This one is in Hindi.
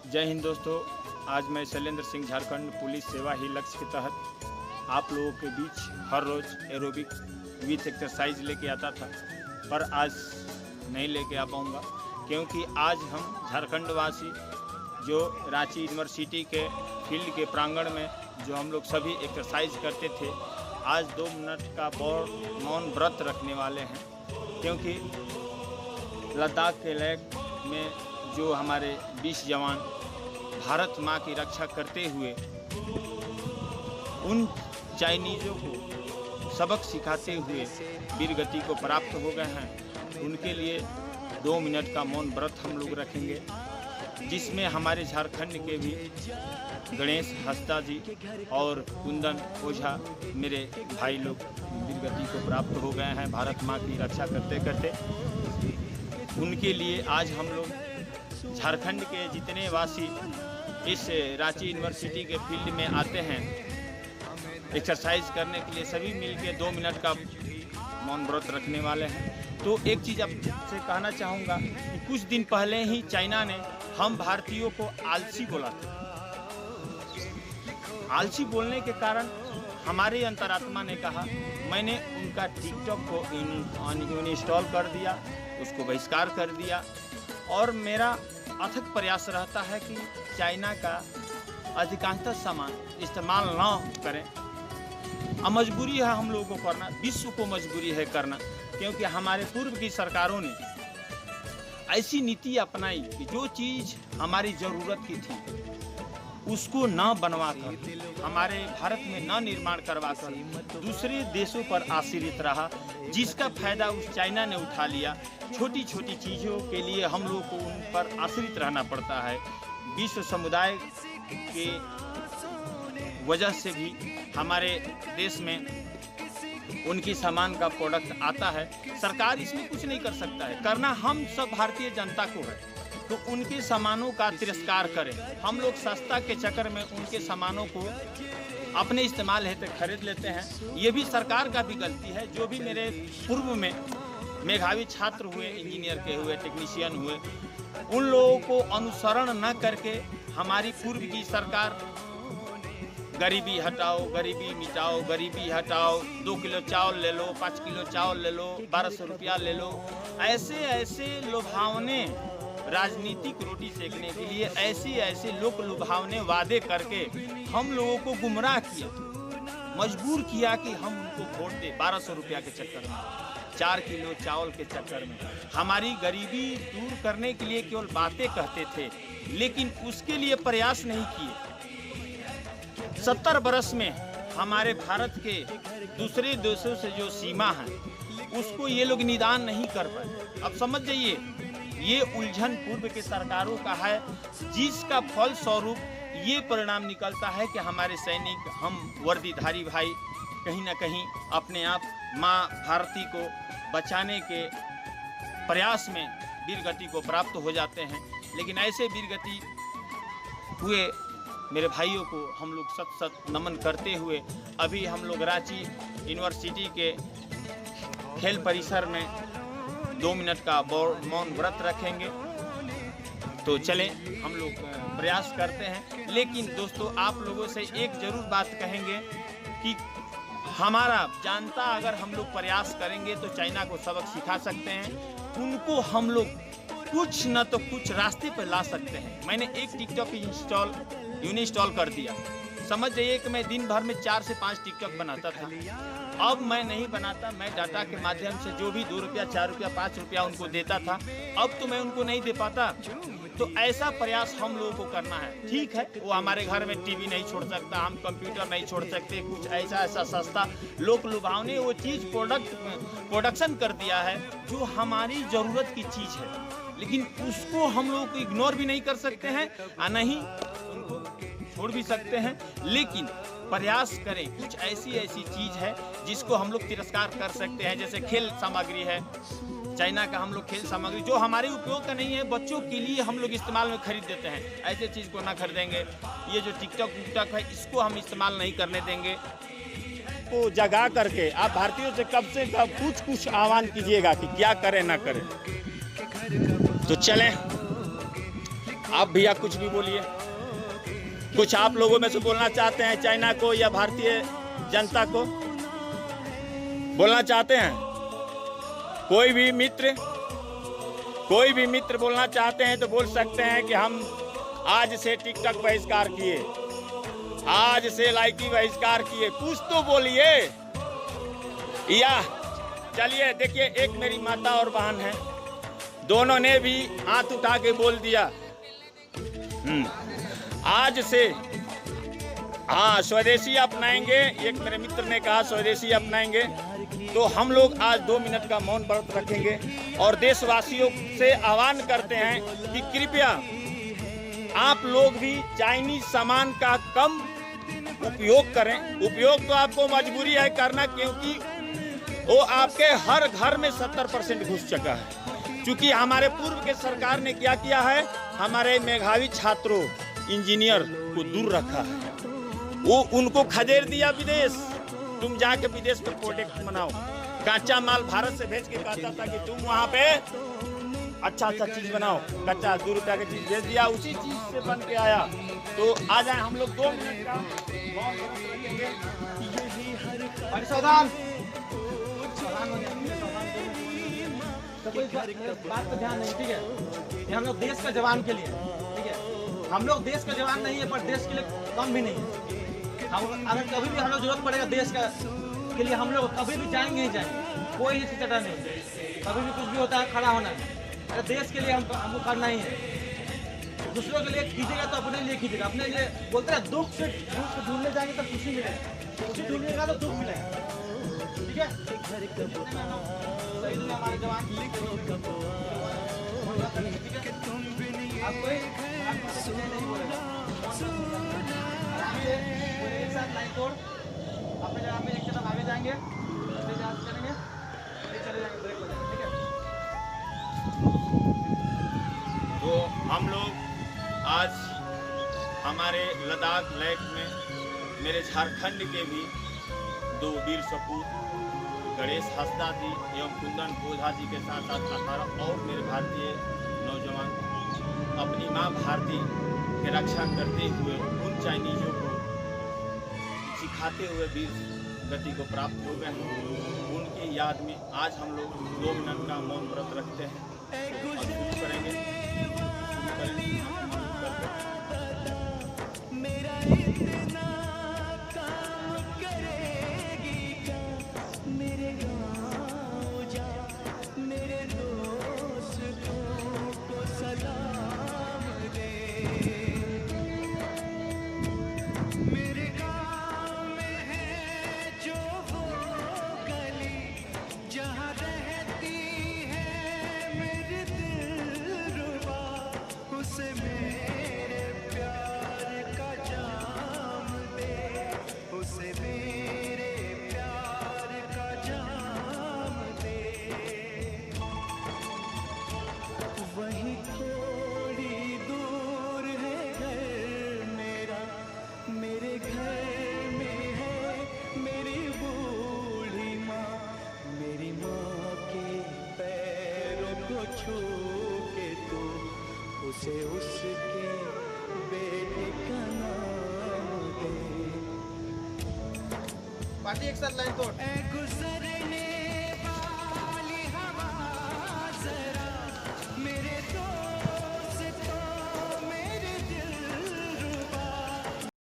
जय हिंद दोस्तों। आज मैं शैलेंद्र सिंह झारखंड पुलिस सेवा ही लक्ष्य के तहत आप लोगों के बीच हर रोज़ एरोबिक विथ एक्सरसाइज लेके आता था, पर आज नहीं लेके आ पाऊँगा क्योंकि आज हम झारखंड वासी जो रांची यूनिवर्सिटी के फील्ड के प्रांगण में जो हम लोग सभी एक्सरसाइज करते थे, आज 2 मिनट का मौन व्रत रखने वाले हैं क्योंकि लद्दाख के लेक में जो हमारे 20 जवान भारत माँ की रक्षा करते हुए उन चाइनीज़ों को सबक सिखाते हुए वीरगति को प्राप्त हो गए हैं, उनके लिए 2 मिनट का मौन व्रत हम लोग रखेंगे, जिसमें हमारे झारखंड के भी गणेश हंसदा जी और कुंदन ओझा मेरे भाई लोग वीरगति को प्राप्त हो गए हैं भारत माँ की रक्षा करते करते। उनके लिए आज हम लोग झारखंड के जितने वासी इस रांची यूनिवर्सिटी के फील्ड में आते हैं एक्सरसाइज करने के लिए, सभी मिलके 2 मिनट का मौन व्रत रखने वाले हैं। तो एक चीज़ आपसे कहना चाहूँगा कि कुछ दिन पहले ही चाइना ने हम भारतीयों को आलसी बोला था। आलसी बोलने के कारण हमारे अंतरात्मा ने कहा, मैंने उनका टिकटॉक को अनइंस्टॉल कर दिया, उसको बहिष्कार कर दिया और मेरा अथक प्रयास रहता है कि चाइना का अधिकांशतः सामान इस्तेमाल ना करें। अब मजबूरी है हम लोगों को करना, विश्व को मजबूरी है करना, क्योंकि हमारे पूर्व की सरकारों ने ऐसी नीति अपनाई कि जो चीज़ हमारी ज़रूरत की थी उसको ना बनवा कर, हमारे भारत में ना निर्माण करवा कर दूसरे देशों पर आश्रित रहा, जिसका फ़ायदा उस चाइना ने उठा लिया। छोटी छोटी चीज़ों के लिए हम लोग को उन पर आश्रित रहना पड़ता है। विश्व समुदाय के वजह से भी हमारे देश में उनकी सामान का प्रोडक्ट आता है, सरकार इसमें कुछ नहीं कर सकता है, करना हम सब भारतीय जनता को है। तो उनके सामानों का तिरस्कार करें, हम लोग सस्ता के चक्कर में उनके सामानों को अपने इस्तेमाल हेतु खरीद लेते हैं। ये भी सरकार का भी गलती है। जो भी मेरे पूर्व में मेधावी छात्र हुए, इंजीनियर के हुए, टेक्नीशियन हुए, उन लोगों को अनुसरण न करके हमारी पूर्व की सरकार गरीबी हटाओ, गरीबी मिटाओ, गरीबी हटाओ, 2 किलो चावल ले लो, 5 किलो चावल ले लो, 1200 रुपया ले लो, ऐसे लुभावने राजनीतिक रोटी सेकने के लिए ऐसे लोक लुभावने वादे करके हम लोगों को गुमराह किया, मजबूर किया कि हम उनको वोट दें 1200 रुपया के चक्कर में, 4 किलो चावल के चक्कर में। हमारी गरीबी दूर करने के लिए केवल बातें कहते थे, लेकिन उसके लिए प्रयास नहीं किए। 70 बरस में हमारे भारत के दूसरे देशों से जो सीमा है उसको ये लोग निदान नहीं कर पाए। अब समझ जाइए, ये उलझन पूर्व के सरकारों का है, जिसका फल स्वरूप ये परिणाम निकलता है कि हमारे सैनिक, हम वर्दीधारी भाई कहीं ना कहीं अपने आप माँ भारती को बचाने के प्रयास में वीरगति को प्राप्त हो जाते हैं। लेकिन ऐसे वीरगति हुए मेरे भाइयों को हम लोग सत नमन करते हुए अभी हम लोग रांची यूनिवर्सिटी के खेल परिसर में 2 मिनट का मौन व्रत रखेंगे। तो चलें, हम लोग प्रयास करते हैं। लेकिन दोस्तों, आप लोगों से एक जरूर बात कहेंगे कि हमारा जानता अगर हम लोग प्रयास करेंगे तो चाइना को सबक सिखा सकते हैं, उनको हम लोग कुछ न तो कुछ रास्ते पर ला सकते हैं। मैंने एक टिकटॉक इंस्टॉल कर दिया, समझ जाइए कि मैं दिन भर में 4 से 5 टिकटॉक बनाता था। अब मैं नहीं बनाता, मैं डाटा के माध्यम से जो भी 2 रुपया, 4 रुपया, 5 रुपया उनको देता था, अब तो मैं उनको नहीं दे पाता। तो ऐसा प्रयास हम लोगों को करना है। ठीक है, वो हमारे घर में टीवी नहीं छोड़ सकता, हम कंप्यूटर नहीं छोड़ सकते, कुछ ऐसा सस्ता लोक लुभावने वो चीज़ प्रोडक्शन कर दिया है जो हमारी ज़रूरत की चीज़ है, लेकिन उसको हम लोग को इग्नोर भी नहीं कर सकते हैं और नहीं उनको छोड़ भी सकते हैं। लेकिन प्रयास करें, कुछ ऐसी चीज़ है जिसको हम लोग तिरस्कार कर सकते हैं। जैसे खेल सामग्री है, चाइना का हम लोग खेल सामग्री जो हमारे उपयोग का नहीं है, बच्चों के लिए हम लोग इस्तेमाल में खरीद देते हैं, ऐसे चीज़ को ना खरीदेंगे। ये जो टिकटॉक है इसको हम इस्तेमाल नहीं करने देंगे। को जगा करके आप भारतीयों से कब कुछ आह्वान कीजिएगा कि क्या करें ना करें। तो चलें, आप भैया कुछ भी बोलिए, कुछ आप लोगों में से बोलना चाहते हैं चाइना को या भारतीय जनता को बोलना चाहते हैं? कोई भी मित्र बोलना चाहते हैं तो बोल सकते हैं कि हम आज से टिकटॉक बहिष्कार किए, आज से लाइकी बहिष्कार किए, कुछ तो बोलिए। या चलिए देखिए, एक मेरी माता और बहन है, दोनों ने भी हाथ उठा के बोल दिया आज से हाँ स्वदेशी अपनाएंगे। एक मेरे मित्र ने कहा स्वदेशी अपनाएंगे, तो हम लोग आज 2 मिनट का मौन व्रत रखेंगे और देशवासियों से आह्वान करते हैं कि कृपया आप लोग भी चाइनीज सामान का कम उपयोग करें। उपयोग तो आपको मजबूरी है करना, क्योंकि वो आपके हर घर में 70% घुस चुका है। क्योंकि हमारे पूर्व के सरकार ने क्या किया है, हमारे मेधावी छात्रों इंजीनियर को दूर रखा है, वो उनको खदेड़ दिया विदेश। तुम जाके विदेश में प्रोडक्ट बनाओ, कच्चा माल भारत से भेज के कहता था कि तुम वहाँ पे अच्छा चीज बनाओ, कच्चा 2 रुपया की चीज भेज दिया, उसी चीज से बन के आया। तो आ जाए हम लोग 2 मिनट का तो कोई बात का ध्यान नहीं, ठीक है? ये हम लोग देश का जवान के लिए, ठीक है? हम लोग देश का जवान नहीं है, पर देश के लिए कम भी नहीं है। हम अगर कभी भी हम लोग जरूरत पड़ेगा देश का के लिए, हम लोग कभी भी जाएंगे ही जाएंगे, कोई हिचकिचाना नहीं। कभी भी कुछ भी होता है खड़ा होना है, अगर देश के लिए हमको करना ही है। दूसरों के लिए कीजिएगा तो अपने लिए कीजिएगा। अपने लिए बोलते हैं दुख से ढूंढने जाएंगे तो खुशी मिलेगी, खुशी ढूंढेगा तो दुख मिलेगा, ठीक है? सही हमारे जवान आप कोई नहीं बोलेगा, एक साथ लाइन तोड़ अपने जगह पे एक कदम आगे जाएंगे, करेंगे, चले जाएंगे, ब्रेक हो जाएंगे, ठीक है? तो हम लोग आज हमारे लद्दाख लेक में मेरे झारखंड के भी 2 वीर सपूत गणेश हंसदा जी एवं कुंदन ओझा जी के साथ साथ 18 और मेरे भारतीय नौजवान अपनी माँ भारती की रक्षा करते हुए उन चाइनीजों को सिखाते हुए वीर गति को प्राप्त हो गए हैं। उनकी याद में आज हम लोग 2 मिनट का मौन व्रत रखते हैं और शुरू करेंगे। उसे उसके बेटे का नाम दे। पार्टी एक साथ लाइन तोड़।